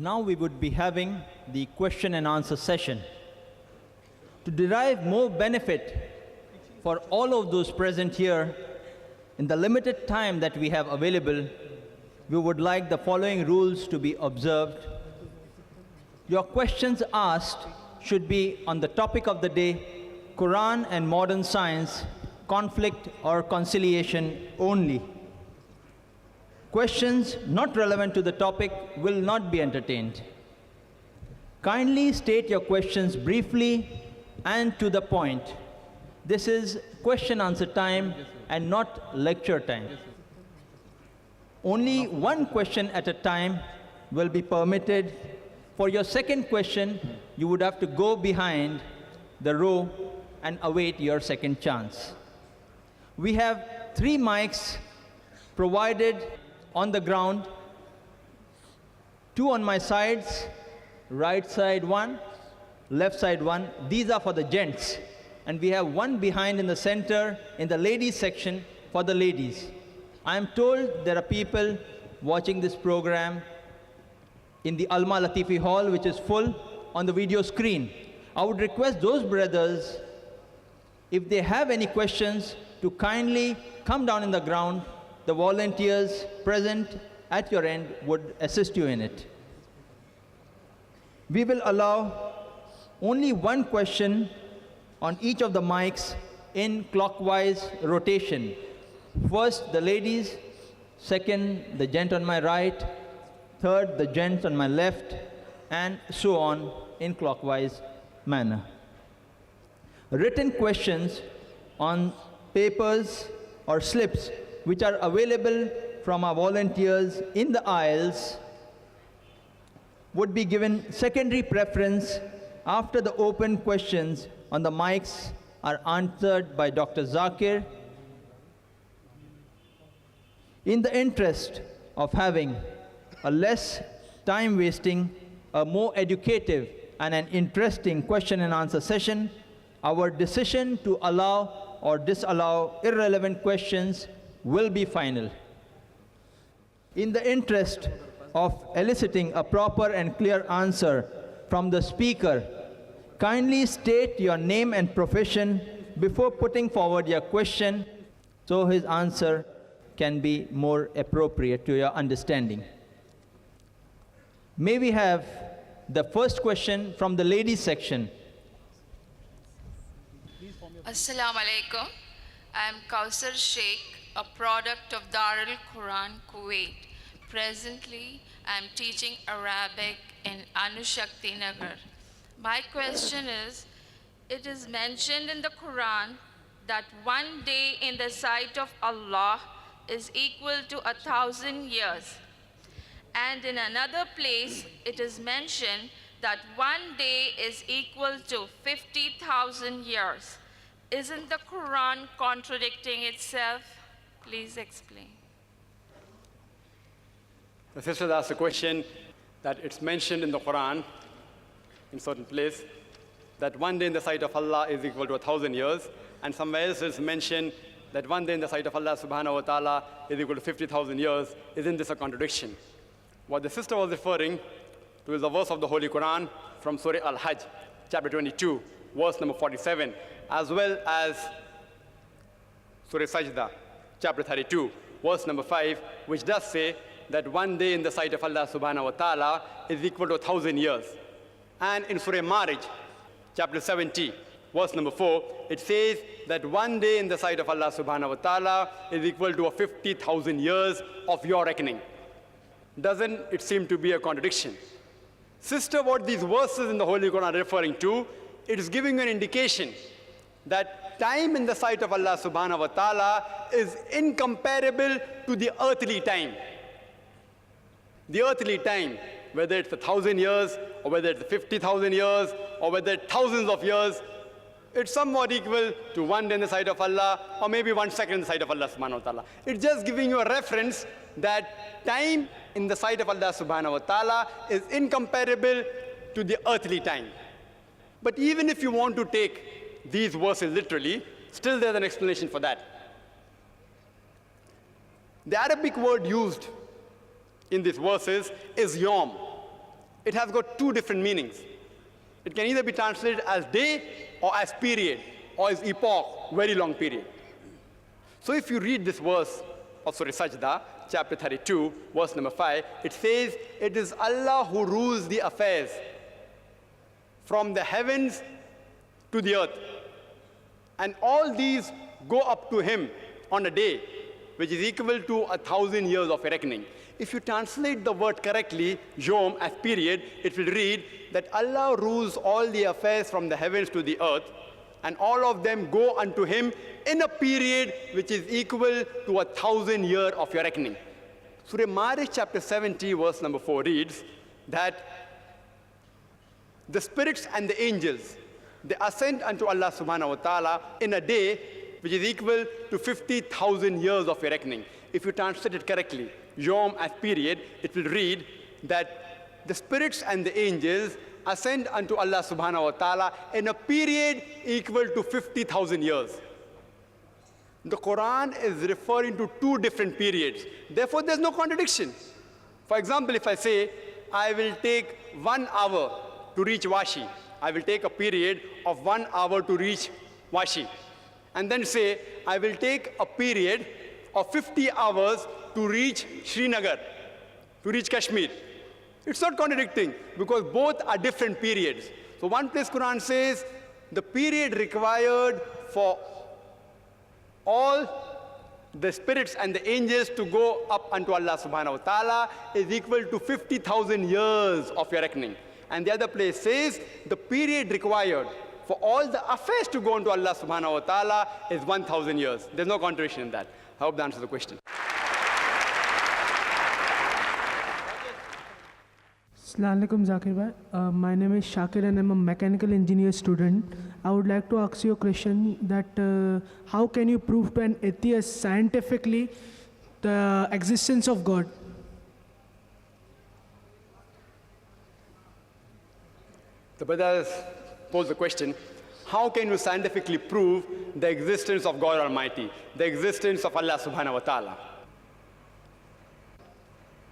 Now we would be having the question and answer session. To derive more benefit for all of those present here, in the limited time that we have available, we would like the following rules to be observed. Your questions asked should be on the topic of the day, Quran and Modern Science, conflict or conciliation only. Questions not relevant to the topic will not be entertained. Kindly state your questions briefly and to the point. This is question-answer time and not lecture time. Only one question at a time will be permitted. For your second question, you would have to go behind the row and await your second chance. We have 3 mics provided on the ground, 2 on my sides, right side 1, left side 1. These are for the gents. And we have 1 behind in the center in the ladies section for the ladies. I am told there are people watching this program in the Alma Latifi Hall, which is full on the video screen. I would request those brothers, if they have any questions, to kindly come down in the ground. The volunteers present at your end would assist you in it. We will allow only 1 question on each of the mics in clockwise rotation. First, the ladies, second, the gent on my right, third, the gent on my left, and so on in clockwise manner. Written questions on papers or slips which are available from our volunteers in the aisles would be given secondary preference after the open questions on the mics are answered by Dr. Zakir. In the interest of having a less time-wasting, a more educative and an interesting question and answer session, our decision to allow or disallow irrelevant questions will be final. In the interest of eliciting a proper and clear answer from the speaker, kindly state your name and profession before putting forward your question so his answer can be more appropriate to your understanding. May we have the first question from the ladies section. Assalamu alaikum. I am Kausar Sheikh, a product of Darul Quran, Kuwait. Presently, I am teaching Arabic in Anushakti Nagar. My question is, it is mentioned in the Quran that one day in the sight of Allah is equal to 1,000 years. And in another place, it is mentioned that one day is equal to 50,000 years. Isn't the Quran contradicting itself? Please explain. The sister asked a question that it's mentioned in the Quran, in certain place, that one day in the sight of Allah is equal to 1,000 years, and somewhere else it's mentioned that one day in the sight of Allah subhanahu wa ta'ala is equal to 50,000 years. Isn't this a contradiction? What the sister was referring to is a verse of the Holy Qur'an from Surah Al-Hajj, chapter 22, verse number 47, as well as Surah Sajda, chapter 32, verse number 5, which does say that one day in the sight of Allah subhanahu wa ta'ala is equal to 1,000 years. And in Surah Marij, chapter 70, verse number 4, it says that one day in the sight of Allah subhanahu wa ta'ala is equal to 50,000 years of your reckoning. Doesn't it seem to be a contradiction? Sister, what these verses in the Holy Quran are referring to, it is giving an indication that time in the sight of Allah subhanahu wa ta'ala is incomparable to the earthly time. The earthly time, whether it's 1,000 years, or whether it's 50,000 years, or whether it's thousands of years, it's somewhat equal to one day in the sight of Allah, or maybe 1 second in the sight of Allah subhanahu wa ta'ala. It's just giving you a reference that time in the sight of Allah subhanahu wa ta'ala is incomparable to the earthly time. But even if you want to take these verses literally, still there's an explanation for that. The Arabic word used in these verses is yom. it has got two different meanings. It can either be translated as day or as period or as epoch, very long period. So if you read this verse of Surah Sajda, chapter 32, verse number 5, it says, it is Allah who rules the affairs from the heavens to the earth. And all these go up to him on a day, which is equal to 1,000 years of reckoning. If you translate the word correctly, yom, as period, it will read that Allah rules all the affairs from the heavens to the earth, and all of them go unto him in a period which is equal to 1,000 years of your reckoning. Surah Marriage chapter 70, verse number 4 reads that the spirits and the angels, they ascend unto Allah subhanahu wa ta'ala in a day which is equal to 50,000 years of your reckoning. If you translate it correctly, yom as period, it will read that the spirits and the angels ascend unto Allah subhanahu wa ta'ala in a period equal to 50,000 years. The Quran is referring to two different periods. Therefore, there's no contradiction. For example, if I say, I will take 1 hour to reach Washi, I will take a period of 1 hour to reach Washi. And then say, I will take a period of 50 hours to reach Srinagar, to reach Kashmir. It's not contradicting, because both are different periods. So one place Quran says, the period required for all the spirits and the angels to go up unto Allah subhanahu wa ta'ala is equal to 50,000 years of your reckoning. And the other place says, the period required for all the affairs to go into Allah subhanahu wa ta'ala is 1,000 years. There's no contradiction in that. I hope that answers the question. Assalamu alaikum, Zakir bhai. My name is Shakir and I'm a mechanical engineer student. I would like to ask you a question that how can you prove to an atheist scientifically the existence of God? The brothers pose the question, how can you scientifically prove the existence of God Almighty, the existence of Allah subhanahu wa ta'ala?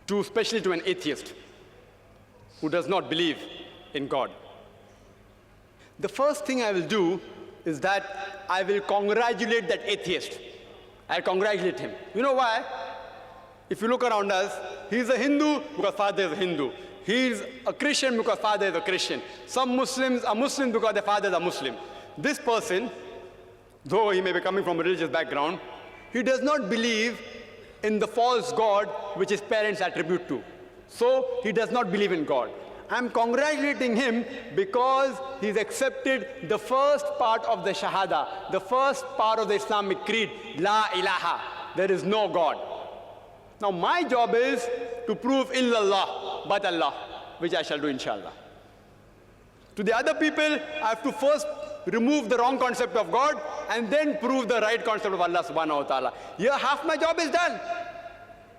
Especially to an atheist who does not believe in God. The first thing I will do is that I will congratulate that atheist. I'll congratulate him. You know why? If you look around us, he's a Hindu because father is a Hindu. He's a Christian because father is a Christian. Some Muslims are Muslim because their fathers are Muslim. This person, though he may be coming from a religious background, he does not believe in the false God which his parents attribute to. So he does not believe in God. I'm congratulating him because he's accepted the first part of the Shahada, the first part of the Islamic creed, La ilaha, there is no God. Now my job is to prove illallah, but Allah, which I shall do inshallah. To the other people, I have to first remove the wrong concept of God and then prove the right concept of Allah subhanahu wa ta'ala. Here half my job is done.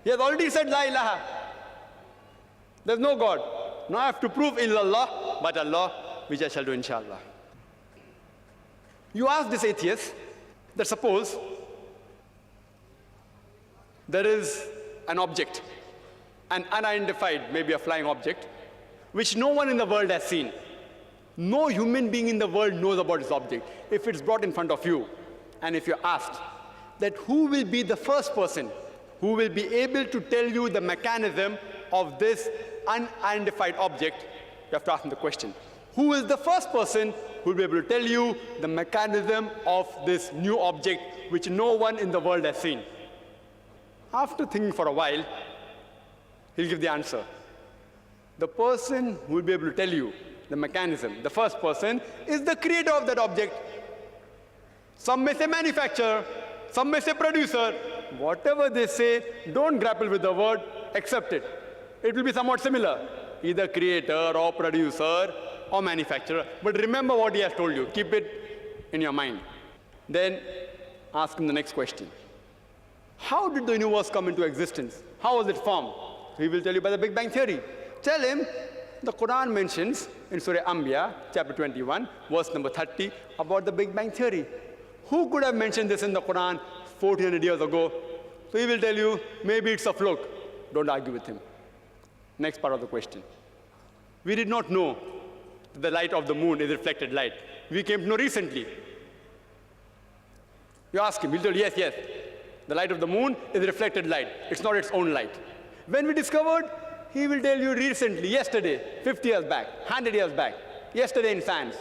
He has already said La ilaha. There's no God. Now I have to prove illallah, but Allah, which I shall do inshallah. You ask this atheist that suppose there is an object, an unidentified, maybe a flying object, which no one in the world has seen. No human being in the world knows about this object. If it's brought in front of you, and if you're asked that who will be the first person who will be able to tell you the mechanism of this unidentified object, you have to ask him the question. Who is the first person who will be able to tell you the mechanism of this new object which no one in the world has seen? After thinking for a while, he'll give the answer. The person who will be able to tell you the mechanism, the first person, is the creator of that object. Some may say manufacturer, some may say producer. Whatever they say, don't grapple with the word, accept it. It will be somewhat similar, either creator or producer or manufacturer. But remember what he has told you. Keep it in your mind. Then ask him the next question. How did the universe come into existence? How was it formed? He will tell you by the Big Bang Theory. Tell him the Quran mentions in Surah Anbiya, chapter 21, verse number 30, about the Big Bang Theory. Who could have mentioned this in the Quran 1400 years ago? So he will tell you, maybe it's a fluke. Don't argue with him. Next part of the question. We did not know that the light of the moon is reflected light. We came to know recently. You ask him, he'll tell you, yes, yes. The light of the moon is reflected light. It's not its own light. When we discovered, he will tell you recently, yesterday, 50 years back, 100 years back, yesterday in science.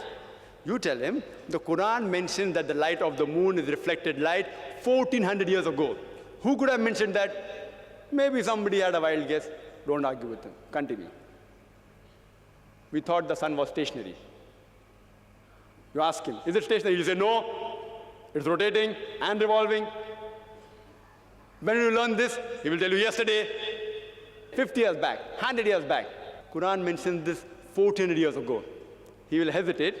You tell him, the Quran mentions that the light of the moon is reflected light 1400 years ago. Who could have mentioned that? Maybe somebody had a wild guess. Don't argue with him. Continue. We thought the sun was stationary. You ask him, is it stationary? He'll say, no, it's rotating and revolving. When you learn this, he will tell you yesterday, 50 years back, 100 years back. Quran mentions this 1400 years ago. He will hesitate,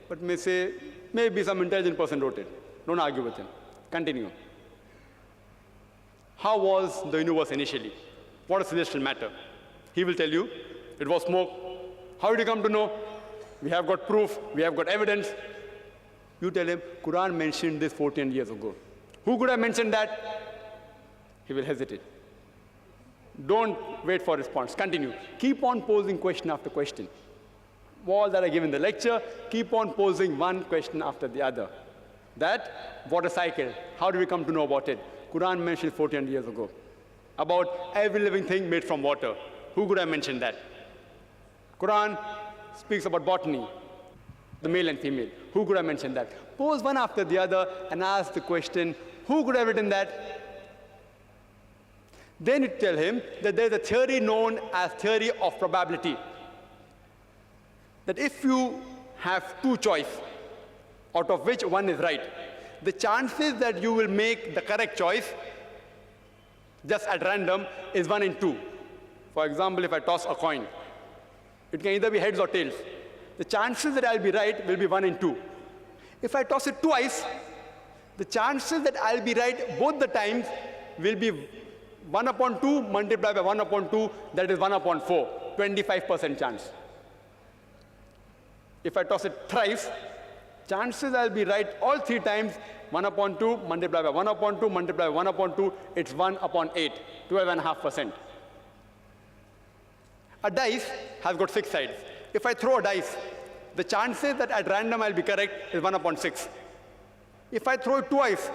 but may say, maybe some intelligent person wrote it. Don't argue with him. Continue. How was the universe initially? What is celestial matter? He will tell you, it was smoke. How did you come to know? We have got proof, we have got evidence. You tell him, Quran mentioned this 14 years ago. Who could have mentioned that? He will hesitate. Don't wait for response. Continue. Keep on posing question after question. All that I give in the lecture, keep on posing one question after the other. That water cycle, how do we come to know about it? Quran mentioned 14 years ago. About every living thing made from water. Who could have mentioned that? Quran speaks about botany, the male and female. Who could have mentioned that? Pose one after the other and ask the question, who could have written that? Then you tell him that there's a theory known as theory of probability. That if you have two choices, out of which one is right, the chances that you will make the correct choice just at random is 1 in 2. For example, if I toss a coin, it can either be heads or tails. The chances that I'll be right will be 1 in 2. If I toss it twice, the chances that I'll be right both the times will be 1 upon 2 multiplied by 1 upon 2, that is 1 upon 4, 25% chance. If I toss it thrice, chances I'll be right all 3 times, 1 upon 2 multiplied by 1 upon 2 multiplied by 1 upon 2, it's 1 upon 8, 12.5%. A dice has got 6 sides. If I throw a dice, the chances that at random I'll be correct is 1 upon 6. If I throw it twice,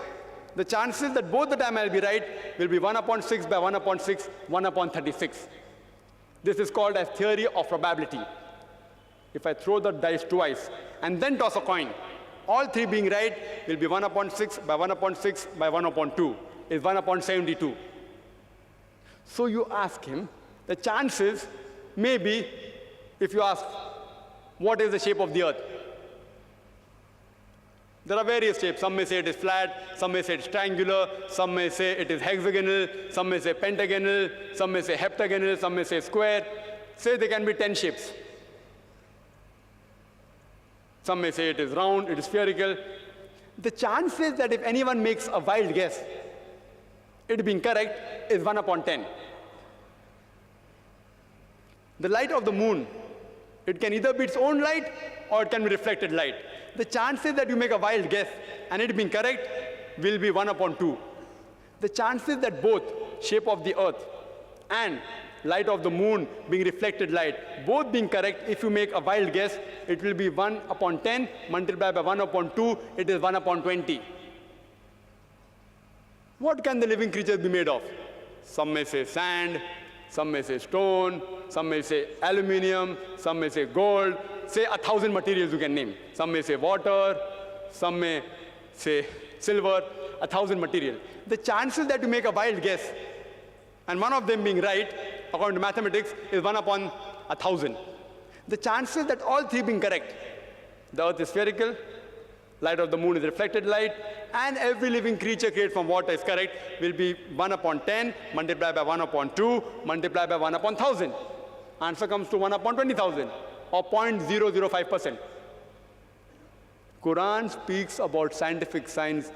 the chances that both the time I'll be right will be 1 upon 6 by 1 upon 6, 1 upon 36. This is called as theory of probability. If I throw the dice twice and then toss a coin, all 3 being right will be 1 upon 6 by 1 upon 6 by 1 upon 2, is 1 upon 72. So you ask him, the chances may be, if you ask, what is the shape of the earth? There are various shapes. Some may say it is flat, some may say it's triangular, some may say it is hexagonal, some may say pentagonal, some may say heptagonal, some may say square. Say there can be 10 shapes. Some may say it is round, it is spherical. The chances that if anyone makes a wild guess, it being correct is 1 upon 10. The light of the moon, it can either be its own light or it can be reflected light. The chances that you make a wild guess and it being correct will be 1 upon 2. The chances that both shape of the earth and light of the moon being reflected light, both being correct, if you make a wild guess, it will be 1 upon 10 multiplied by 1 upon 2, it is 1 upon 20. What can the living creatures be made of? Some may say sand, some may say stone, some may say aluminium, some may say gold, say 1,000 materials you can name. Some may say water, some may say silver, 1,000 materials. The chances that you make a wild guess, and one of them being right, according to mathematics, is 1 upon 1,000. The chances that all 3 being correct, the earth is spherical, light of the moon is reflected light, and every living creature created from water is correct, will be 1 upon 10 multiplied by 1 upon 2 multiplied by 1 upon 1,000. Answer comes to 1 upon 20,000, or 0.005%. Quran speaks about scientific science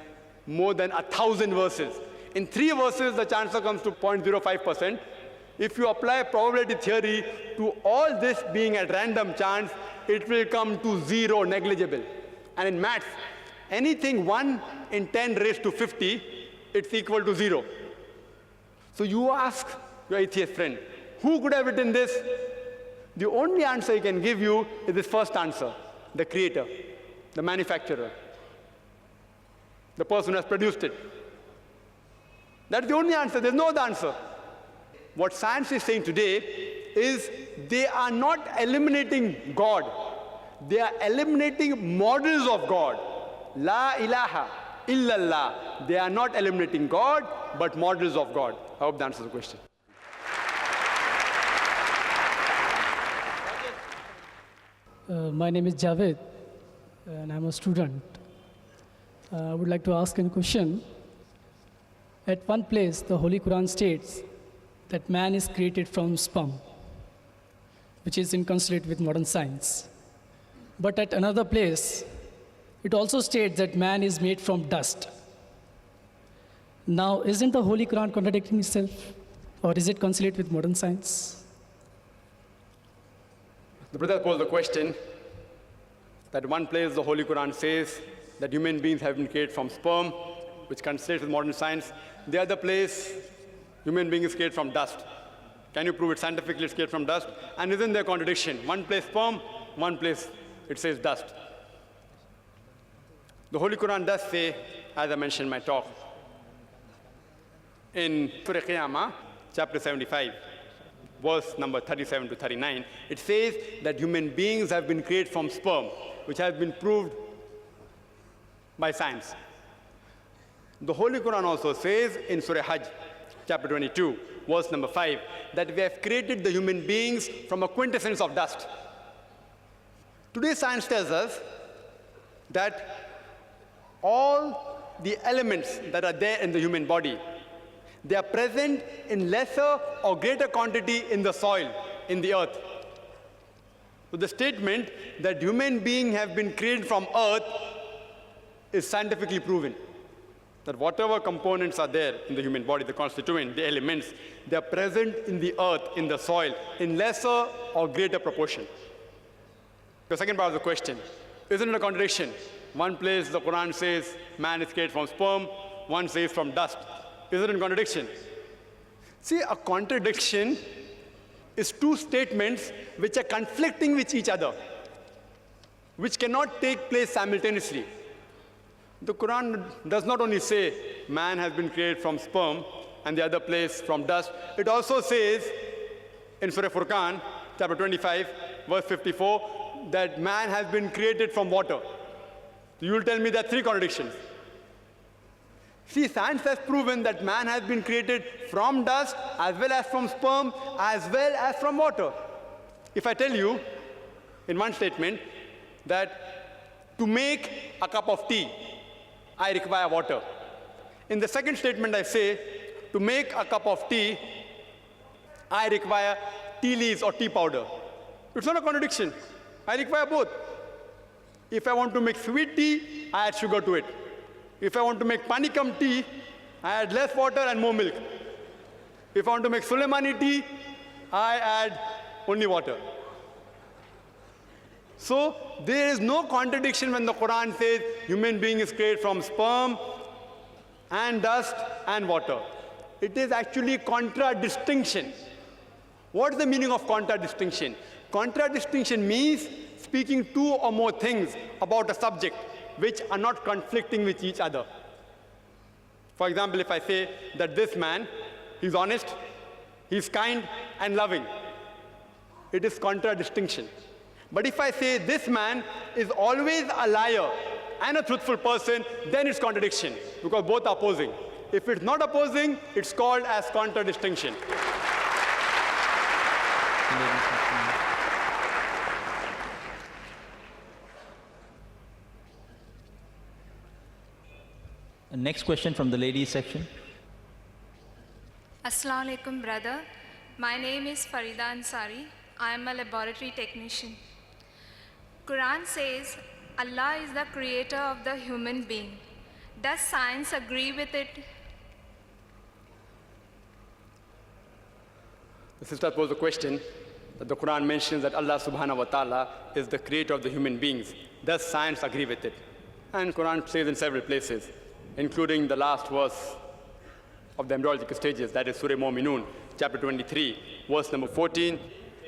more than 1,000 verses. In 3 verses, the answer comes to 0.05%. If you apply probability theory to all this being at random chance, it will come to 0, negligible. And in maths, anything 1 in 10 raised to 50, it's equal to 0. So you ask your atheist friend, who could have written this? The only answer he can give you is this first answer, the creator, the manufacturer, the person who has produced it. That's the only answer. There's no other answer. What science is saying today is they are not eliminating God. They are eliminating models of God. La ilaha illallah. They are not eliminating God, but models of God. I hope that answers the question. My name is Javed, and I'm a student. I would like to ask a question. At one place, the Holy Qur'an states that man is created from sperm, which is inconsistent with modern science. But at another place, it also states that man is made from dust. Now, isn't the Holy Qur'an contradicting itself, or is it consistent with modern science? The brother posed the question that one place the Holy Qur'an says that human beings have been created from sperm, which consists with modern science. The other place, human being is created from dust. Can you prove it scientifically it's created from dust? And isn't there a contradiction? One place sperm, one place it says dust. The Holy Qur'an does say, as I mentioned in my talk, in Surah Qiyamah, chapter 75, verse number 37 to 39, it says that human beings have been created from sperm, which has been proved by science. The Holy Qur'an also says in Surah Hajj, chapter 22, verse number 5, that we have created the human beings from a quintessence of dust. Today science tells us that all the elements that are there in the human body, they are present in lesser or greater quantity in the soil, in the earth. So the statement that human beings have been created from earth is scientifically proven. That whatever components are there in the human body, the constituent, the elements, they are present in the earth, in the soil, in lesser or greater proportion. The second part of the question, isn't it a contradiction? One place the Quran says man is created from sperm, one says from dust. Is it in contradiction? See, a contradiction is two statements which are conflicting with each other, which cannot take place simultaneously. The Quran does not only say man has been created from sperm and the other place from dust. It also says in Surah Furqan, chapter 25, verse 54, that man has been created from water. You will tell me there are three contradictions. See, science has proven that man has been created from dust, as well as from sperm, as well as from water. If I tell you in one statement that to make a cup of tea, I require water. In the second statement, I say, to make a cup of tea, I require tea leaves or tea powder. It's not a contradiction. I require both. If I want to make sweet tea, I add sugar to it. If I want to make panikam tea, I add less water and more milk. If I want to make Sulaimani tea, I add only water. So there is no contradiction when the Quran says human being is created from sperm and dust and water. It is actually contradistinction. What is the meaning of contradistinction? Contradistinction means speaking two or more things about a subject which are not conflicting with each other. For example, if I say that this man, he's honest, he's kind and loving, it is contradistinction. But if I say this man is always a liar and a truthful person, then it's contradiction, because both are opposing. If it's not opposing, it's called as contradistinction. Next question from the ladies section. Assalamu alaikum, brother. My name is Farida Ansari. I am a laboratory technician. Quran says Allah is the creator of the human being. Does science agree with it? The sister posed a question that the Quran mentions that Allah subhanahu wa ta'ala is the creator of the human beings. Does science agree with it? And Quran says in several places, including the last verse of the embryological stages, that is Surah Mu'minun, chapter 23, verse number 14,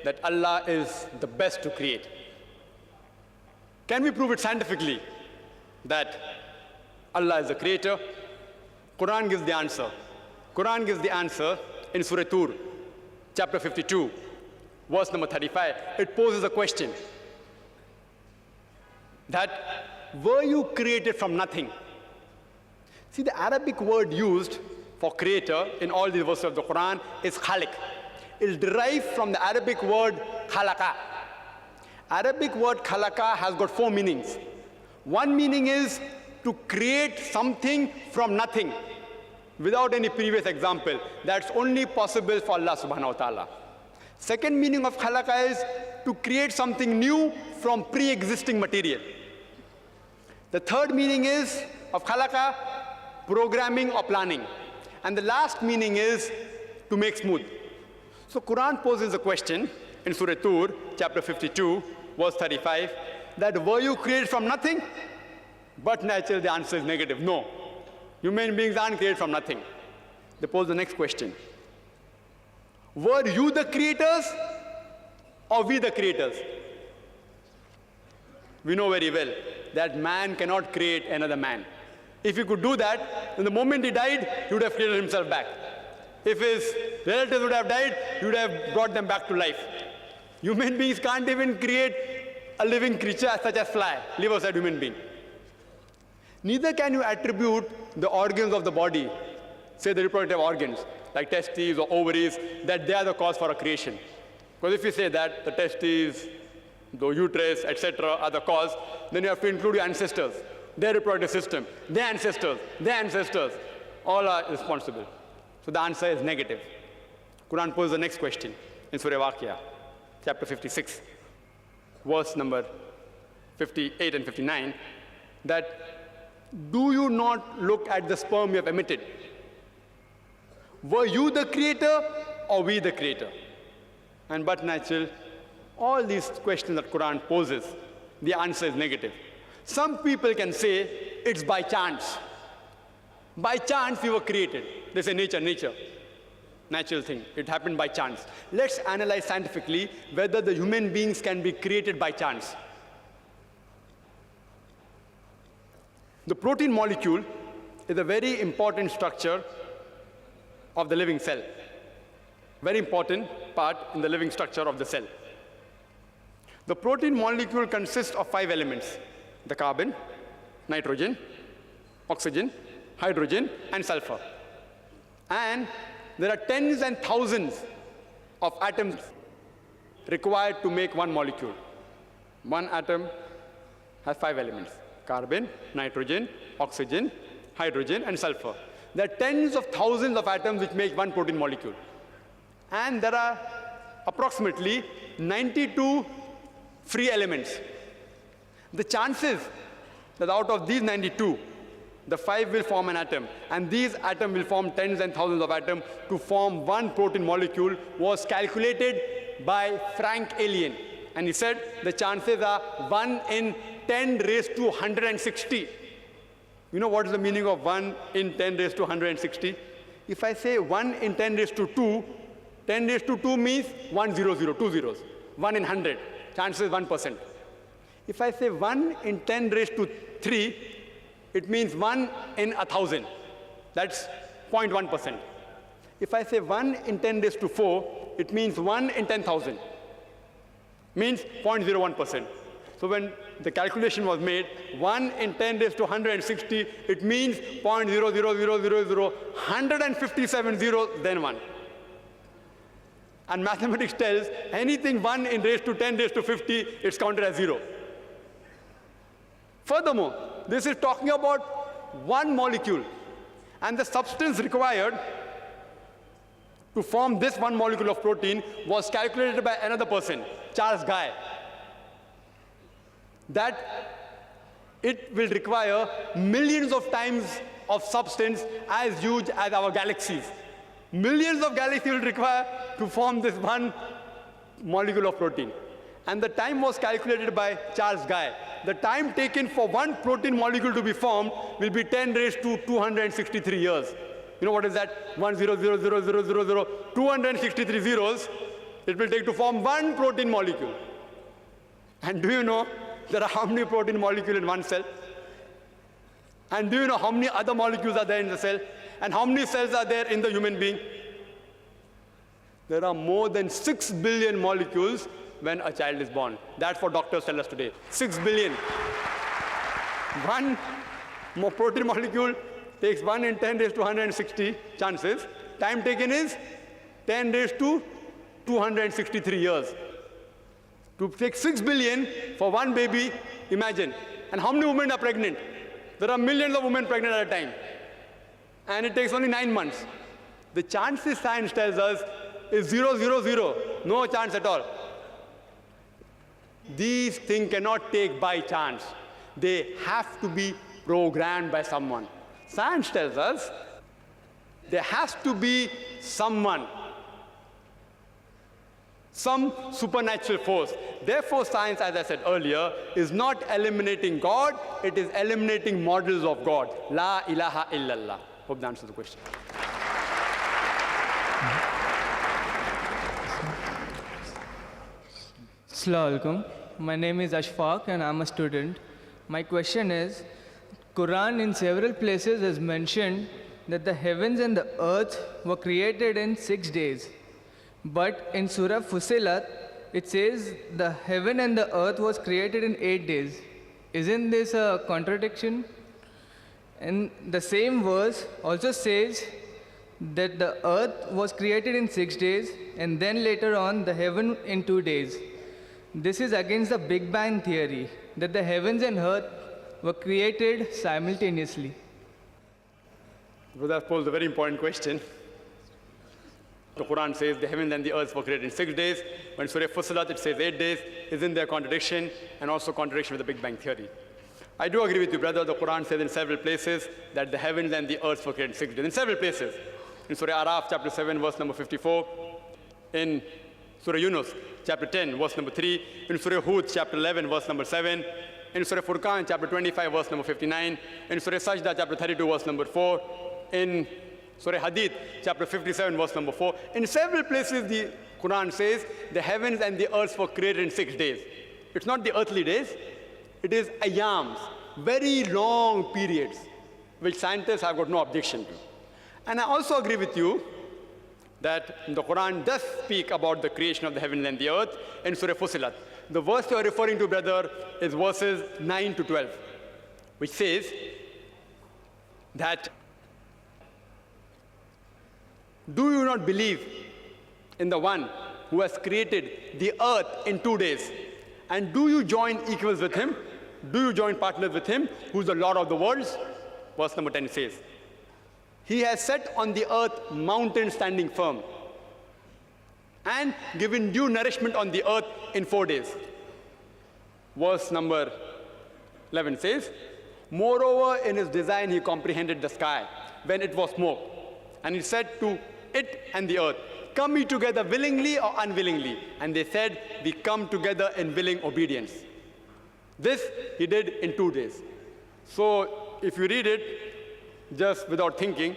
that Allah is the best to create. Can we prove it scientifically that Allah is the creator? Quran gives the answer. Quran gives the answer in Surah Tur, chapter 52, verse number 35. It poses a question that were you created from nothing? See, the Arabic word used for creator in all these verses of the Quran is khaliq. It's derived from the Arabic word khalaqa. Arabic word khalaqa has got 4 meanings. One meaning is to create something from nothing, without any previous example. That's only possible for Allah subhanahu wa ta'ala. Second meaning of khalaqa is to create something new from pre-existing material. The third meaning is of khalaqa, programming or planning. And the last meaning is to make smooth. So Quran poses a question in Surah Tur, chapter 52, verse 35, that were you created from nothing? But naturally the answer is negative, no. Human beings aren't created from nothing. They pose the next question. Were you the creators or we the creators? We know very well that man cannot create another man. If he could do that, then the moment he died, he would have created himself back. If his relatives would have died, he would have brought them back to life. Human beings can't even create a living creature such as fly, leave aside human being. Neither can you attribute the organs of the body, say the reproductive organs, like testes or ovaries, that they are the cause for a creation. Because if you say that the testes, the uterus, etc. are the cause, then you have to include your ancestors, their reproductive system, their ancestors, all are responsible. So the answer is negative. Quran poses the next question in Surah Waqia, chapter 56, verse number 58 and 59, that do you not look at the sperm you have emitted? Were you the creator or we the creator? And but natural, all these questions that Quran poses, the answer is negative. Some people can say it's by chance. By chance we were created. They say nature. Natural thing. It happened by chance. Let's analyze scientifically whether the human beings can be created by chance. The protein molecule is a very important structure of the living cell. Very important part in the living structure of the cell. The protein molecule consists of 5 elements: the carbon, nitrogen, oxygen, hydrogen, and sulfur. And there are tens and thousands of atoms required to make one molecule. One atom has 5 elements: carbon, nitrogen, oxygen, hydrogen, and sulfur. There are tens of thousands of atoms which make one protein molecule. And there are approximately 92 free elements. The chances that out of these 92, the 5 will form an atom, and these atoms will form tens and thousands of atoms to form one protein molecule was calculated by Frank Alien. And he said the chances are 1 in 10 raised to 160. You know what is the meaning of 1 in 10 raised to 160? If I say 1 in 10 raised to 2, 10 raised to 2 means 1 0 0, 2 zeros. 1 in 100, chances 1%. If I say 1 in 10 raised to 3, it means 1 in 1,000. That's 0.1%. If I say 1 in 10 raised to 4, it means 1 in 10,000. Means 0.01%. So when the calculation was made, 1 in 10 raised to 160, it means 0.00000, 157 zeros, then 1. And mathematics tells anything 1 in raised to 10 raised to 50, it's counted as 0. Furthermore, this is talking about one molecule, and the substance required to form this one molecule of protein was calculated by another person, Charles Guy, that it will require millions of times of substance as huge as our galaxies. Millions of galaxies will require to form this one molecule of protein. And the time was calculated by Charles Guy. The time taken for one protein molecule to be formed will be 10 raised to 263 years. You know what is that? 1 0 0 0 0 0 0, 263 zeros. it will take to form one protein molecule. And do you know there are how many protein molecules in one cell? And do you know how many other molecules are there in the cell? And how many cells are there in the human being? There are more than 6 billion molecules when a child is born. That's what doctors tell us today. 6 billion. One more protein molecule takes 1 in 10 raised to 160 chances. Time taken is 10 raised to 263 years. To take 6 billion for one baby, imagine. And how many women are pregnant? There are millions of women pregnant at a time. And it takes only 9 months. The chances science tells us is 0, 0, 0. No chance at all. These things cannot take by chance. They have to be programmed by someone. Science tells us there has to be someone, some supernatural force. Therefore, science, as I said earlier, is not eliminating God, it is eliminating models of God. La ilaha illallah. Hope that answers the question. Assalamu alaikum. My name is Ashfaq and I'm a student. My question is, Quran in several places has mentioned that the heavens and the earth were created in 6 days. But in Surah Fussilat, it says the heaven and the earth was created in 8 days. Isn't this a contradiction? And the same verse also says that the earth was created in 6 days and then later on the heaven in 2 days. This is against the Big Bang theory, that the heavens and earth were created simultaneously. Well, that posed a very important question. The Quran says the heavens and the earth were created in 6 days. When Surah Fussilat it says 8 days. Isn't there a contradiction? And also contradiction with the Big Bang theory. I do agree with you, brother. The Quran says in several places that the heavens and the earth were created in 6 days. In several places. In Surah Araf, chapter 7, verse number 54. In Surah Yunus, chapter 10, verse number 3. In Surah Hud, chapter 11, verse number 7. In Surah Furqan, chapter 25, verse number 59. In Surah Sajda, chapter 32, verse number 4. In Surah Hadith, chapter 57, verse number 4. In several places, the Quran says the heavens and the earth were created in 6 days. It's not the earthly days. It is ayams, very long periods, which scientists have got no objection to. And I also agree with you that the Quran does speak about the creation of the heavens and the earth in Surah Fussilat. The verse you are referring to, brother, is verses 9 to 12, which says that, do you not believe in the one who has created the earth in 2 days? And do you join equals with him? Do you join partners with him, who's the Lord of the worlds? Verse number 10 says, he has set on the earth mountains standing firm and given due nourishment on the earth in 4 days. Verse number 11 says, moreover, in his design he comprehended the sky when it was smoke. And he said to it and the earth, come ye together willingly or unwillingly. And they said, we come together in willing obedience. This he did in 2 days. So if you read it just without thinking,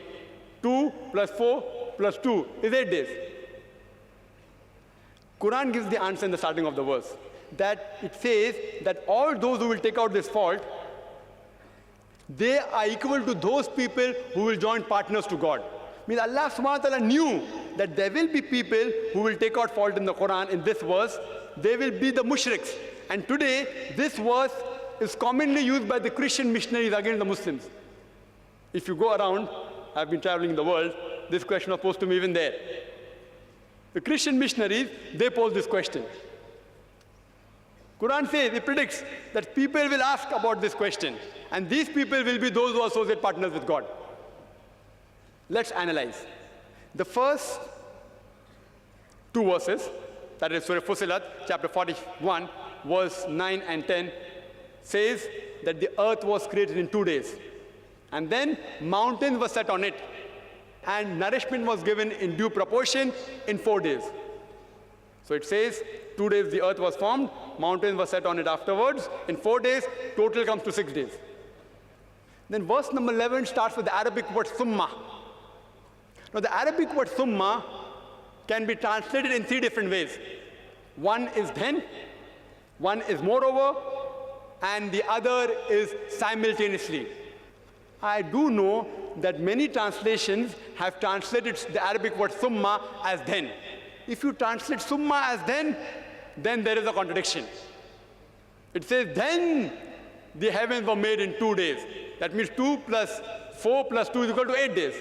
2 plus 4 plus 2 is 8 days. Quran gives the answer in the starting of the verse, that it says that all those who will take out this fault, they are equal to those people who will join partners to God. Means Allah subhanahu wa ta'ala knew that there will be people who will take out fault in the Quran in this verse. They will be the mushriks. And today, this verse is commonly used by the Christian missionaries against the Muslims. If you go around, I've been traveling in the world, this question was posed to me even there. The Christian missionaries, they pose this question. Quran says, it predicts that people will ask about this question. And these people will be those who associate partners with God. Let's analyze. The first 2 verses, that is Surah Fussilat, chapter 41, verse 9 and 10, says that the earth was created in 2 days. And then mountains were set on it. And nourishment was given in due proportion in 4 days. So it says, 2 days the earth was formed, mountains were set on it afterwards. In 4 days, total comes to 6 days. Then verse number 11 starts with the Arabic word summa. Now the Arabic word summa can be translated in three different ways. One is then, one is moreover, and the other is simultaneously. I do know that many translations have translated the Arabic word summa as then. If you translate summa as then there is a contradiction. It says, then the heavens were made in 2 days. That means 2 plus 4 plus 2 is equal to 8 days.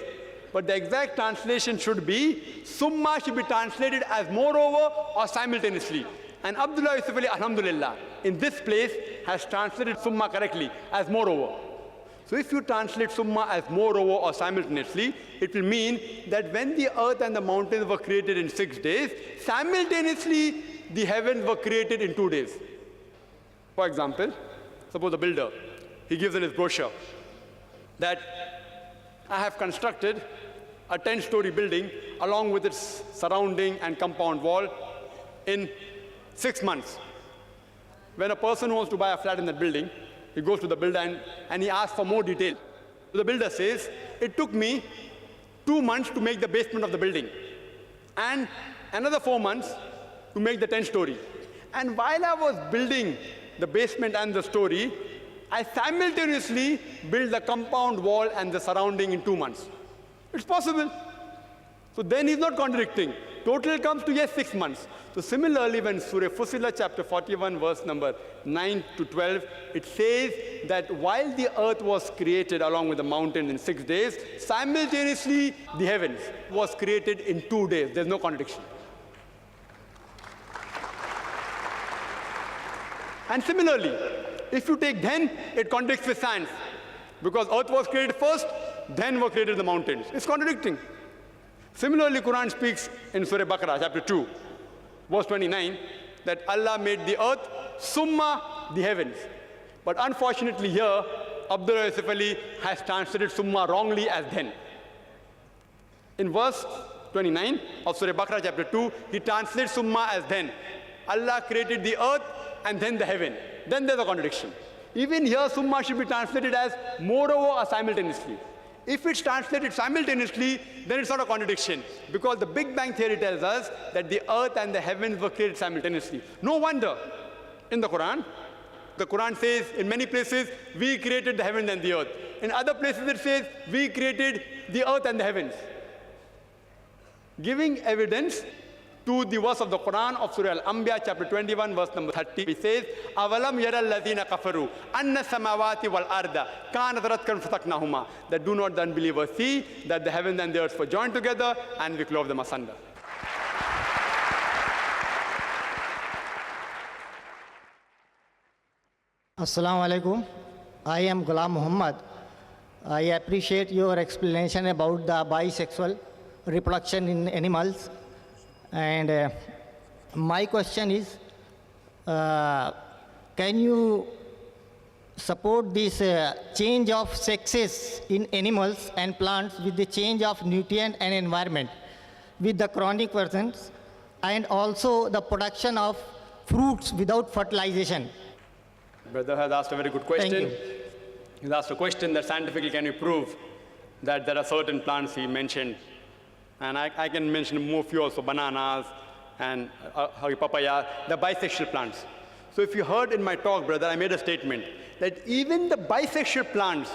But the exact translation should be, summa should be translated as moreover or simultaneously. And Abdullah Yusuf Ali, alhamdulillah, in this place has translated summa correctly as moreover. So if you translate summa as moreover or simultaneously, it will mean that when the earth and the mountains were created in 6 days, simultaneously the heavens were created in 2 days. For example, suppose a builder, he gives in his brochure that I have constructed a 10-story building along with its surrounding and compound wall in 6 months. When a person wants to buy a flat in that building, he goes to the builder and he asks for more detail. The builder says, it took me 2 months to make the basement of the building and another 4 months to make the 10-story. And while I was building the basement and the story, I simultaneously built the compound wall and the surrounding in 2 months. It's possible. So then he's not contradicting. Total comes to, yes, 6 months. So similarly, when Surah Fussilat, chapter 41, verse number 9 to 12, it says that while the earth was created along with the mountain in 6 days, simultaneously the heavens was created in 2 days. There's no contradiction. And similarly, if you take then, it contradicts with science. Because earth was created first, then were created the mountains. It's contradicting. Similarly, Quran speaks in Surah Baqarah, chapter 2, verse 29, that Allah made the earth, summa the heavens. But unfortunately here, Abdullah Yusuf Ali has translated summa wrongly as then. In verse 29 of Surah Baqarah, chapter 2, he translates summa as then. Allah created the earth and then the heaven. Then there's a contradiction. Even here, summa should be translated as moreover or simultaneously. If it's translated simultaneously, then it's not a contradiction, because the Big Bang theory tells us that the earth and the heavens were created simultaneously. No wonder in the Quran says in many places, we created the heavens and the earth. In other places it says, we created the earth and the heavens. Giving evidence to the verse of the Quran of Surah Al-Anbiya, chapter 21, verse number 30, it says, أَوَلَمْ يَرَى الَّذِينَ كَفَرُوا أَنَّ السَّمَاوَاتِ وَالْأَرْضَ كَانَتْ رَتْقًا فَفَتَقْنَاهُمَا. That do not the unbelievers see that the heavens and the earth were joined together and we clove them asunder. Assalamu alaikum. I am Ghulam Muhammad. I appreciate your explanation about the bisexual reproduction in animals. And my question is, can you support this change of sexes in animals and plants with the change of nutrient and environment with the Quranic versions, and also the production of fruits without fertilization? Brother has asked a very good question. Thank you. He's asked a question that scientifically can you prove that there are certain plants he mentioned. And I can mention more few also, bananas and papaya, the bisexual plants. So if you heard in my talk, brother, I made a statement that even the bisexual plants,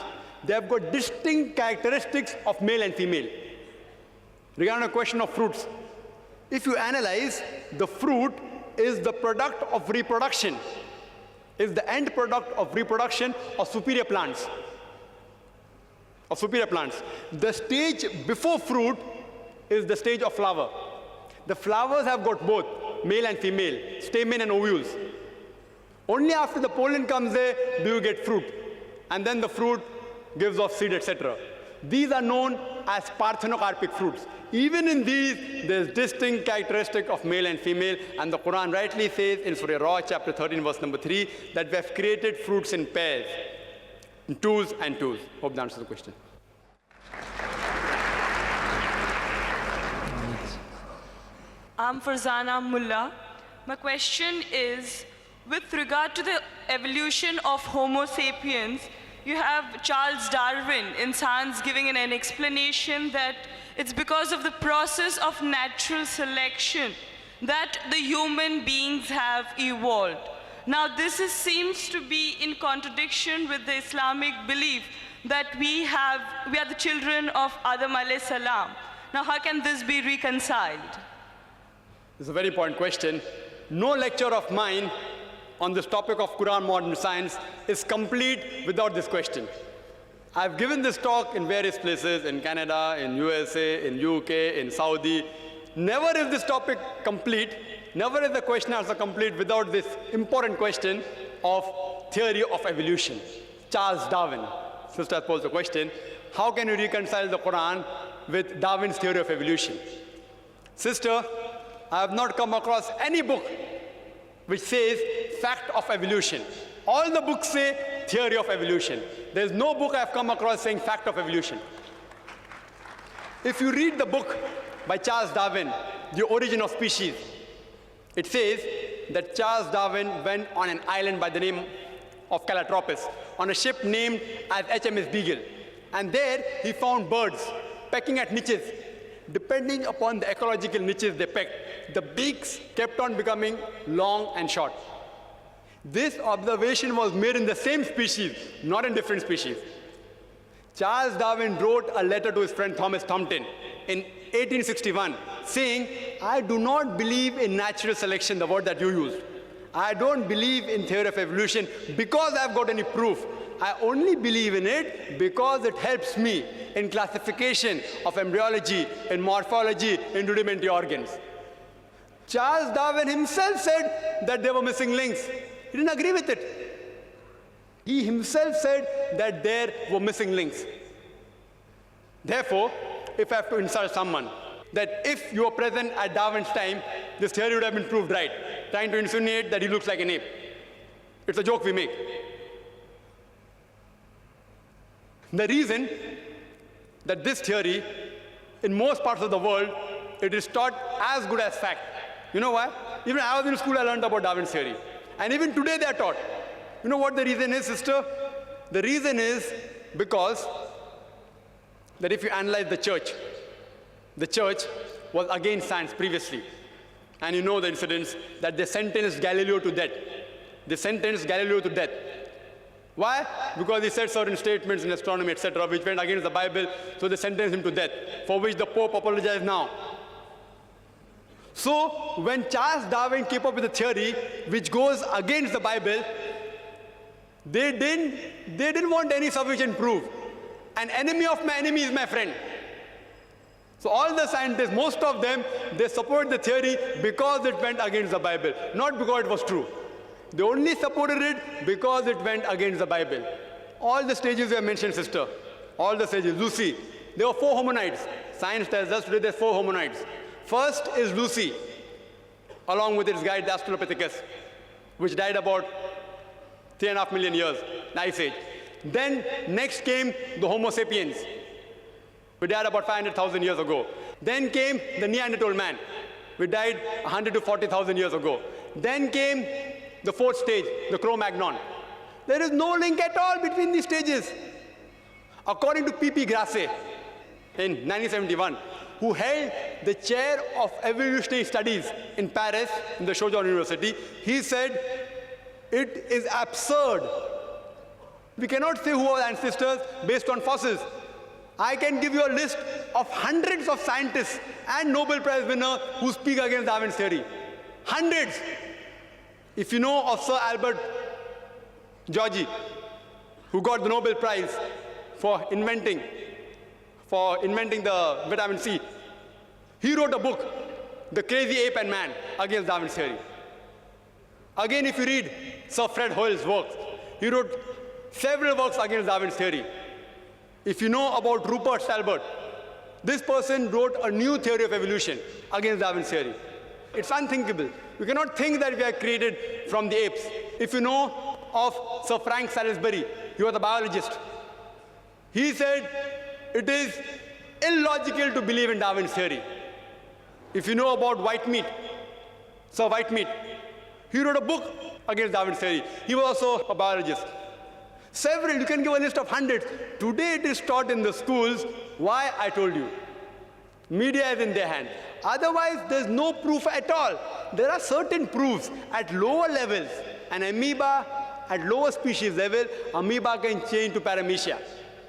they have got distinct characteristics of male and female. Regarding the question of fruits, if you analyze, the fruit is the product of reproduction, is the end product of reproduction of superior plants. The stage before fruit is the stage of flower. The flowers have got both male and female, stamen and ovules. Only after the pollen comes there do you get fruit, and then the fruit gives off seed, etc. These are known as parthenocarpic fruits. Even in these, there's distinct characteristic of male and female, and the Quran rightly says in Surah Ra, chapter 13, verse number 3, that we have created fruits in pairs, in twos and twos. Hope that answers the question. I'm Farzana Mullah. My question is, with regard to the evolution of Homo sapiens, you have Charles Darwin in Science giving an explanation that it's because of the process of natural selection that the human beings have evolved. Now seems to be in contradiction with the Islamic belief that we are the children of Adam alayhi salam. Now how can this be reconciled? This is a very important question. No lecture of mine on this topic of Qur'an modern science is complete without this question. I've given this talk in various places, in Canada, in USA, in UK, in Saudi. Never is this topic complete, never is the question answer complete without this important question of theory of evolution. Charles Darwin. Sister posed the question, how can you reconcile the Quran with Darwin's theory of evolution? Sister, I have not come across any book which says fact of evolution. All the books say theory of evolution. There is no book I have come across saying fact of evolution. If you read the book by Charles Darwin, The Origin of Species, it says that Charles Darwin went on an island by the name of Calotropis on a ship named as HMS Beagle. And there he found birds pecking at niches. Depending upon the ecological niches they pecked, the beaks kept on becoming long and short. This observation was made in the same species, not in different species. Charles Darwin wrote a letter to his friend Thomas Thompson in 1861 saying, I do not believe in natural selection, the word that you used. I don't believe in theory of evolution because I've got any proof. I only believe in it because it helps me in classification of embryology, in morphology, in rudimentary organs. Charles Darwin himself said that there were missing links. He didn't agree with it. He himself said that there were missing links. Therefore, if I have to insult someone, that if you were present at Darwin's time, this theory would have been proved right, trying to insinuate that he looks like an ape. It's a joke we make. The reason that this theory, in most parts of the world, it is taught as good as fact. You know why? Even when I was in school, I learned about Darwin's theory. And even today they are taught. You know what the reason is, sister? The reason is because that if you analyze the church was against science previously. And you know the incidents that they sentenced Galileo to death. They sentenced Galileo to death. Why? Because he said certain statements in astronomy, etc., which went against the Bible, so they sentenced him to death, for which the Pope apologized now. So, when Charles Darwin came up with a theory which goes against the Bible, they didn't want any sufficient proof. An enemy of my enemy is my friend. So all the scientists, most of them, they support the theory because it went against the Bible, not because it was true. They only supported it because it went against the Bible. All the stages were mentioned, sister. All the stages. Lucy, there were 4 hominids. Science tells us today there's 4 hominids. First is Lucy, along with its guide, the Australopithecus, which died about 3.5 million years, the Ice Age. Then next came the Homo sapiens, we died about 500,000 years ago. Then came the Neanderthal man. We died 100 to 40,000 years ago. Then came the 4th stage, the Cro-Magnon. There is no link at all between these stages. According to P.P. Grassi in 1971, who held the chair of evolutionary studies in Paris, in the Sorbonne University, he said, it is absurd. We cannot say who are ancestors based on fossils. I can give you a list of hundreds of scientists and Nobel Prize winners who speak against Darwin's theory. Hundreds. If you know of Sir Albert Georgi, who got the Nobel Prize for inventing the vitamin C, he wrote a book, The Crazy Ape and Man, against Darwin's theory. Again, if you read Sir Fred Hoyle's works, he wrote several works against Darwin's theory. If you know about Rupert Stalbert, this person wrote a new theory of evolution against Darwin's theory. It's unthinkable. We cannot think that we are created from the apes. If you know of Sir Frank Salisbury, he was a biologist. He said it is illogical to believe in Darwin's theory. If you know about Whitemead, Sir Whitemead, he wrote a book against Darwin's theory. He was also a biologist. Several, you can give a list of hundreds. Today it is taught in the schools. Why? I told you. Media is in their hand. Otherwise, there's no proof at all. There are certain proofs at lower levels. An amoeba at lower species level, amoeba can change to paramecia.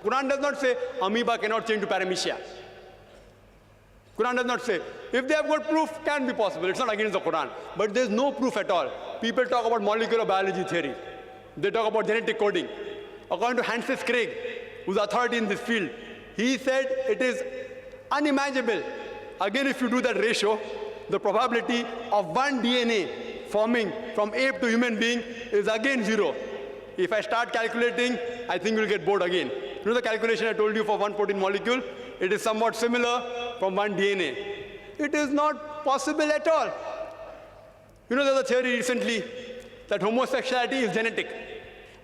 Quran does not say amoeba cannot change to paramecia. Quran does not say. If they have got proof, can be possible. It's not against the Quran. But there's no proof at all. People talk about molecular biology theory. They talk about genetic coding. According to Francis Crick, who's authority in this field, he said it is unimaginable. Again, if you do that ratio, the probability of one DNA forming from ape to human being is again 0. If I start calculating, I think you'll get bored again. You know the calculation I told you for one protein molecule? It is somewhat similar from one DNA. It is not possible at all. You know, there's a theory recently that homosexuality is genetic.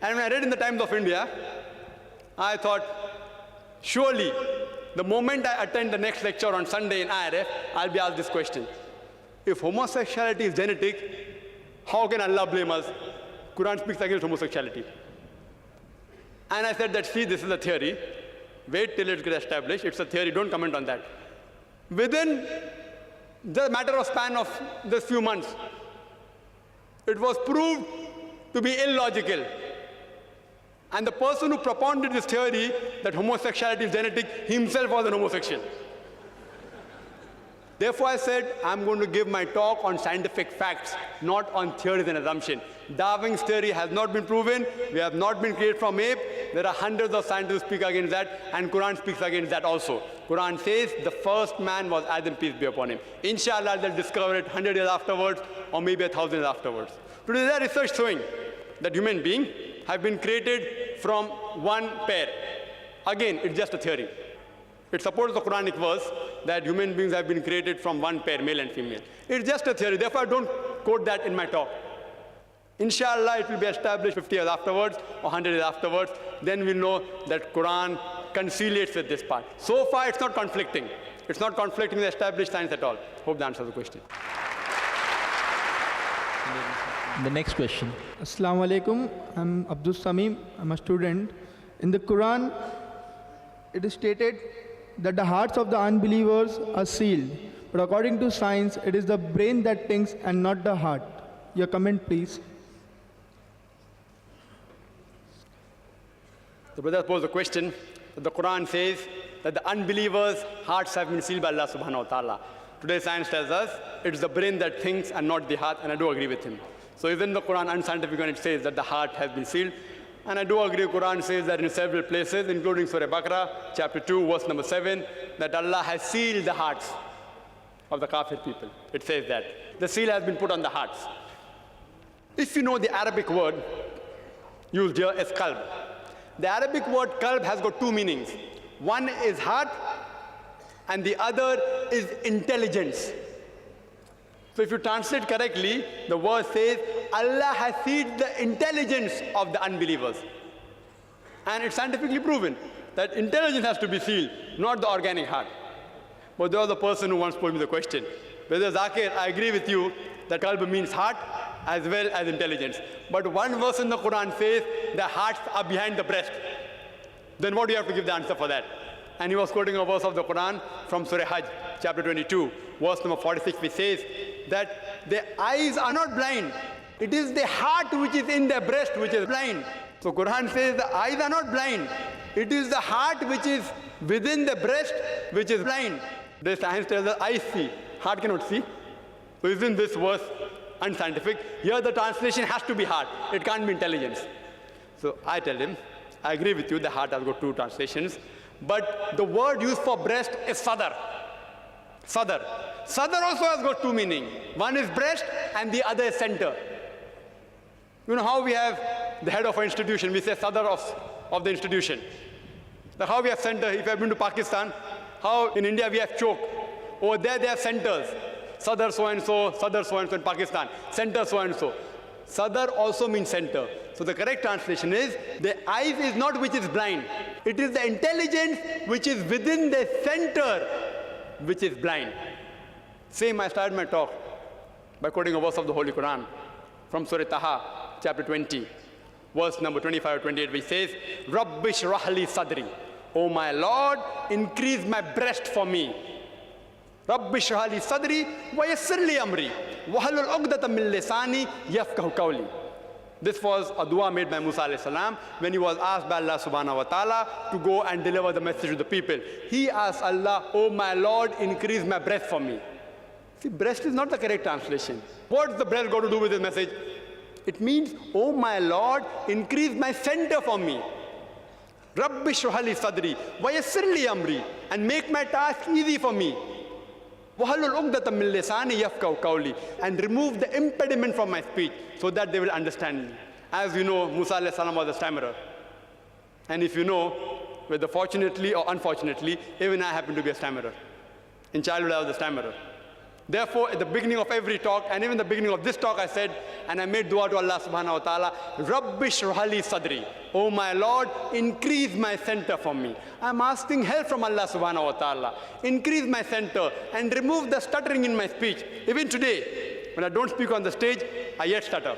And when I read in the Times of India, I thought, surely, the moment I attend the next lecture on Sunday in IRF, I'll be asked this question. If homosexuality is genetic, how can Allah blame us? Quran speaks against homosexuality. And I said that, see, this is a theory. Wait till it gets established. It's a theory. Don't comment on that. Within the matter of span of this few months, it was proved to be illogical. And the person who propounded this theory that homosexuality is genetic himself was an homosexual. Therefore, I said, I'm going to give my talk on scientific facts, not on theories and assumptions. Darwin's theory has not been proven. We have not been created from ape. There are hundreds of scientists who speak against that, and Quran speaks against that also. Quran says the first man was Adam, peace be upon him. Inshallah, they'll discover it 100 years afterwards, or maybe 1,000 years afterwards. Today, there is research showing that human beings have been created from one pair. Again, it's just a theory. It supports the Quranic verse that human beings have been created from one pair, male and female. It's just a theory. Therefore, I don't quote that in my talk. Inshallah, it will be established 50 years afterwards or 100 years afterwards. Then we'll know that Quran conciliates with this part. So far, it's not conflicting. It's not conflicting with established science at all. Hope that answers the question. The next question. Assalamu alaikum. I'm Abdul Samim. I'm a student. In the Quran, it is stated that the hearts of the unbelievers are sealed. But according to science, it is the brain that thinks and not the heart. Your comment, please. The brother posed a question that the Quran says that the unbelievers' hearts have been sealed by Allah subhanahu wa ta'ala. Today science tells us it's the brain that thinks and not the heart, and I do agree with him. So isn't the Quran unscientific when it says that the heart has been sealed? And I do agree, Quran says that in several places, including Surah Baqarah, chapter 2, verse number 7, that Allah has sealed the hearts of the kafir people. It says that. The seal has been put on the hearts. If you know the Arabic word used here is qalb. The Arabic word qalb has got two meanings. One is heart, and the other is intelligence. So if you translate correctly, the word says, Allah has sealed the intelligence of the unbelievers. And it's scientifically proven that intelligence has to be sealed, not the organic heart. But there was a person who once posed me the question, Brother Zakir, I agree with you that qalb means heart as well as intelligence. But one verse in the Quran says the hearts are behind the breast. Then what do you have to give the answer for that? And he was quoting a verse of the Quran from Surah Hajj, chapter 22, verse number 46, which says that their eyes are not blind. It is the heart which is in their breast which is blind. So Quran says the eyes are not blind. It is the heart which is within the breast which is blind. The science tells us eyes see, heart cannot see. So isn't this verse unscientific? Here the translation has to be heart. It can't be intelligence. So I tell him, I agree with you, the heart has got two translations. But the word used for breast is sadar. Sadar. Sadar also has got two meanings. One is breast and the other is center. You know how we have the head of an institution, we say sadar of the institution. Like how we have center, if you have been to Pakistan, how in India we have choke. Over there they have centers. Sadar so-and-so in Pakistan. Center so-and-so. Sadar also means center. So the correct translation is, the eyes is not which is blind. It is the intelligence which is within the center which is blind. Same, I started my talk by quoting a verse of the Holy Qur'an from Surah Taha, chapter 20, verse number 25 or 28, which says, Rabbi shrah li sadri. Oh my Lord, increase my breast for me. Rabbi shrah li sadri wa yassir li amri wahlul 'uqdatam min lisani yafqahu qawli. This was a dua made by Musa alayhi salam when he was asked by Allah subhanahu wa ta'ala to go and deliver the message to the people. He asked Allah, oh my Lord, increase my breast for me. See, breast is not the correct translation. What's the breast got to do with this message? It means, oh my Lord, increase my center for me. Rabbi shrah li sadri wa yassir li amri, and make my task easy for me. Wahlul 'uqdatam min lisani yafqahu qawli, and remove the impediment from my speech so that they will understand me. As you know, Musa alayhi salam was a stammerer. And if you know, whether fortunately or unfortunately, even I happen to be a stammerer. In childhood, I was a stammerer. Therefore, at the beginning of every talk, and even the beginning of this talk, I said, and I made dua to Allah subhanahu wa ta'ala, Rabbi shrah li sadri. Oh my Lord, increase my center for me. I'm asking help from Allah subhanahu wa ta'ala. Increase my center and remove the stuttering in my speech. Even today, when I don't speak on the stage, I yet stutter.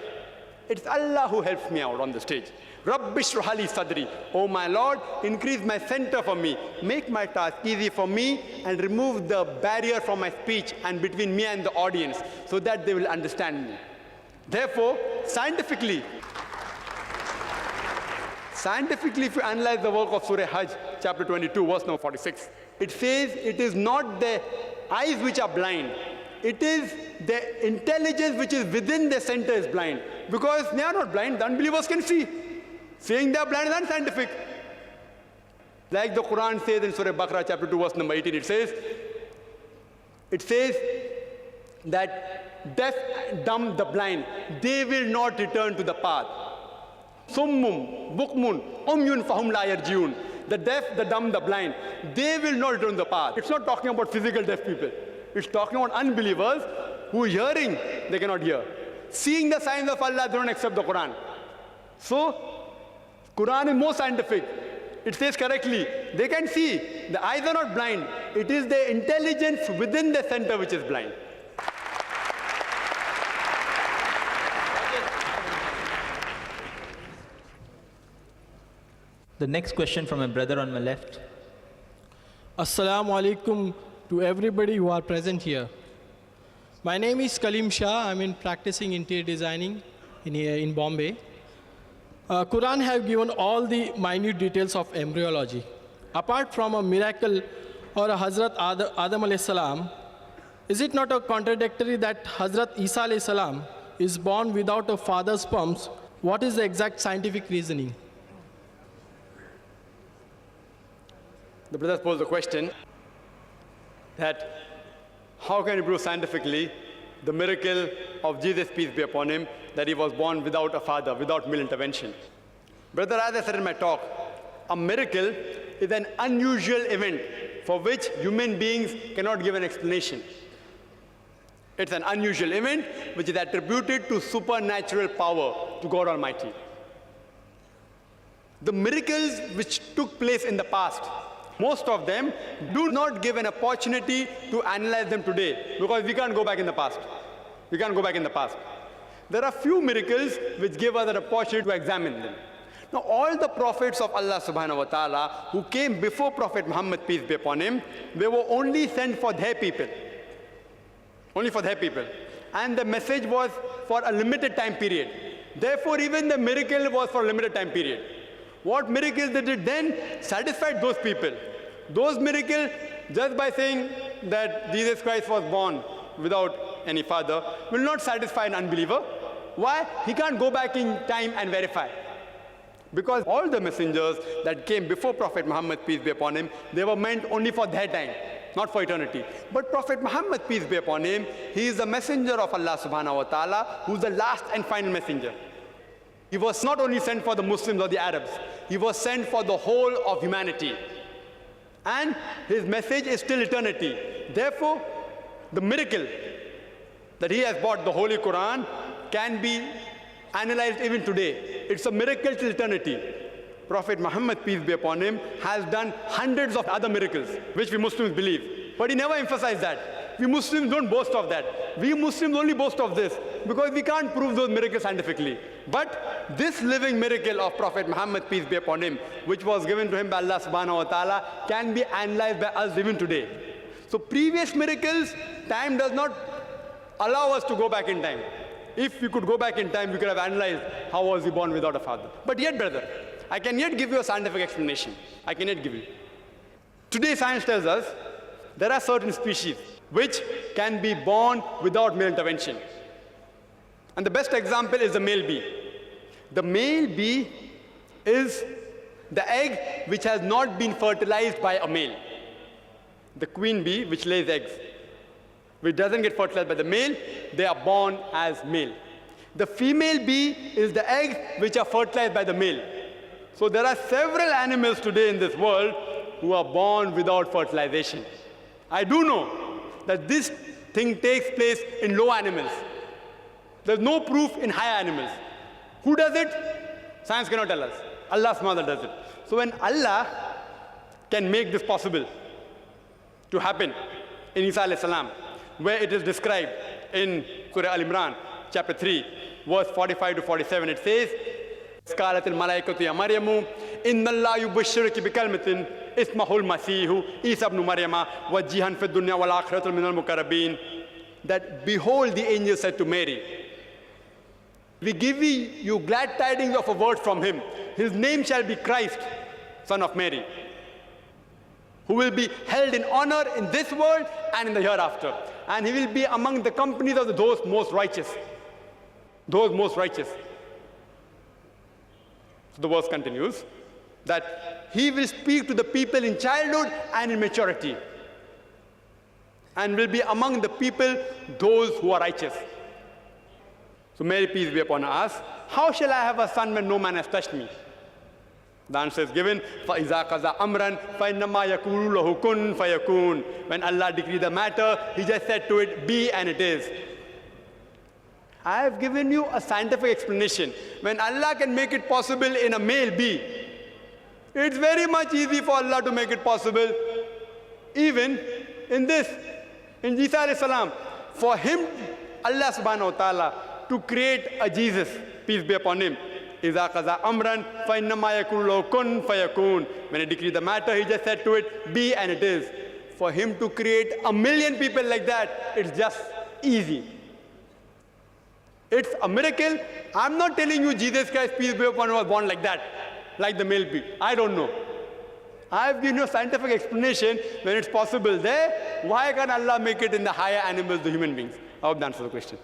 It's Allah who helps me out on the stage. Rabbi shrah li sadri. Oh my Lord, increase my center for me. Make my task easy for me and remove the barrier from my speech and between me and the audience so that they will understand me. Therefore, scientifically, if you analyze the work of Surah Hajj, chapter 22, verse number 46, it says it is not the eyes which are blind. It is the intelligence which is within the center is blind. Because they are not blind, the unbelievers can see. Saying they are blind is unscientific. Like the Quran says in Surah Baqarah, chapter 2, verse number 18, it says that deaf, dumb, the blind, they will not return to the path. Summum, bukmun, umyun fahum la yarjiun. The deaf, the dumb, the blind, they will not return to the path. It's not talking about physical deaf people. It's talking about unbelievers who hearing, they cannot hear. Seeing the signs of Allah, they don't accept the Quran. So, Quran is more scientific. It says correctly, they can see. The eyes are not blind. It is the intelligence within the center which is blind. The next question from my brother on my left. Assalamu alaikum to everybody who are present here. My name is Kalim Shah. I'm practicing interior designing in Bombay. Quran have given all the minute details of embryology. Apart from a miracle or a Hazrat Adam alayhi salam, is it not a contradictory that Hazrat Isa alayhi salam is born without a father's sperms? What is the exact scientific reasoning? The brother posed the question that how can you prove scientifically the miracle of Jesus, peace be upon him, that he was born without a father, without male intervention? Brother, as I said in my talk, a miracle is an unusual event for which human beings cannot give an explanation. It's an unusual event which is attributed to supernatural power, to God Almighty. The miracles which took place in the past, most of them do not give an opportunity to analyze them today because we can't go back in the past. We can't go back in the past. There are few miracles which give us an opportunity to examine them. Now, all the prophets of Allah subhanahu wa ta'ala who came before Prophet Muhammad, peace be upon him, they were only sent for their people. Only for their people. And the message was for a limited time period. Therefore, even the miracle was for a limited time period. What miracles they did then satisfied those people. Those miracles, just by saying that Jesus Christ was born without any father, will not satisfy an unbeliever. Why? He can't go back in time and verify. Because all the messengers that came before Prophet Muhammad, peace be upon him, they were meant only for their time, not for eternity. But Prophet Muhammad, peace be upon him, he is the messenger of Allah subhanahu wa ta'ala, who is the last and final messenger. He was not only sent for the Muslims or the Arabs, he was sent for the whole of humanity. And his message is still eternity. Therefore, the miracle that he has brought, the Holy Qur'an, can be analyzed even today. It's a miracle till eternity. Prophet Muhammad, peace be upon him, has done hundreds of other miracles, which we Muslims believe. But he never emphasized that. We Muslims don't boast of that. We Muslims only boast of this, because we can't prove those miracles scientifically. But this living miracle of Prophet Muhammad, peace be upon him, which was given to him by Allah subhanahu wa ta'ala, can be analyzed by us even today. So previous miracles, time does not allow us to go back in time. If we could go back in time, we could have analyzed how was he born without a father. But yet, brother, I can yet give you a scientific explanation. I can yet give you. Today, science tells us there are certain species which can be born without male intervention. And the best example is the male bee. The male bee is the egg which has not been fertilized by a male. The queen bee, which lays eggs, which doesn't get fertilized by the male, they are born as male. The female bee is the eggs which are fertilized by the male. So there are several animals today in this world who are born without fertilization. I do know that this thing takes place in low animals. There's no proof in higher animals. Who does it? Science cannot tell us. Allah's mother does it. So when Allah can make this possible to happen in Isa alayhi salam, where it is described in Surah Al-Imran, chapter 3, verse 45 to 47, it says, قالت الملائكة يا مريم إن الله يبشرك بكلمة اسمه المسيح عيسى ابن مريم وجيها في الدنيا والآخرة من المقربين. That behold, the angel said to Mary, we give you glad tidings of a word from him. His name shall be Christ, son of Mary, who will be held in honor in this world and in the hereafter. And he will be among the companies of those most righteous. Those most righteous. So the verse continues that he will speak to the people in childhood and in maturity, and will be among the people those who are righteous. So Mary, peace be upon her, asks, how shall I have a son when no man has touched me? The answer is given, فَإِذَا قَضَى أَمْرًا فَإِنَّمَا يَقُولُ لَهُ كُن فَيَكُونُ. When Allah decreed the matter, he just said to it, be, and it is. I have given you a scientific explanation. When Allah can make it possible in a male bee, it's very much easy for Allah to make it possible even in this, in Isa alayhi salam. For him, Allah subhanahu wa ta'ala, to create a Jesus, peace be upon him, إِذَا قَضَى أَمْرًا فَإِنَّمَا يَكُونُ لَهُ كُن فَيَكُونُ. When he decreed the matter, he just said to it, be, and it is. For him to create 1 million people like that, it's just easy. It's a miracle. I'm not telling you Jesus Christ, peace be upon him, was born like that, like the male bee. I don't know. I've given you a scientific explanation. When it's possible there, why can't Allah make it in the higher animals, the human beings? I hope that answers the question.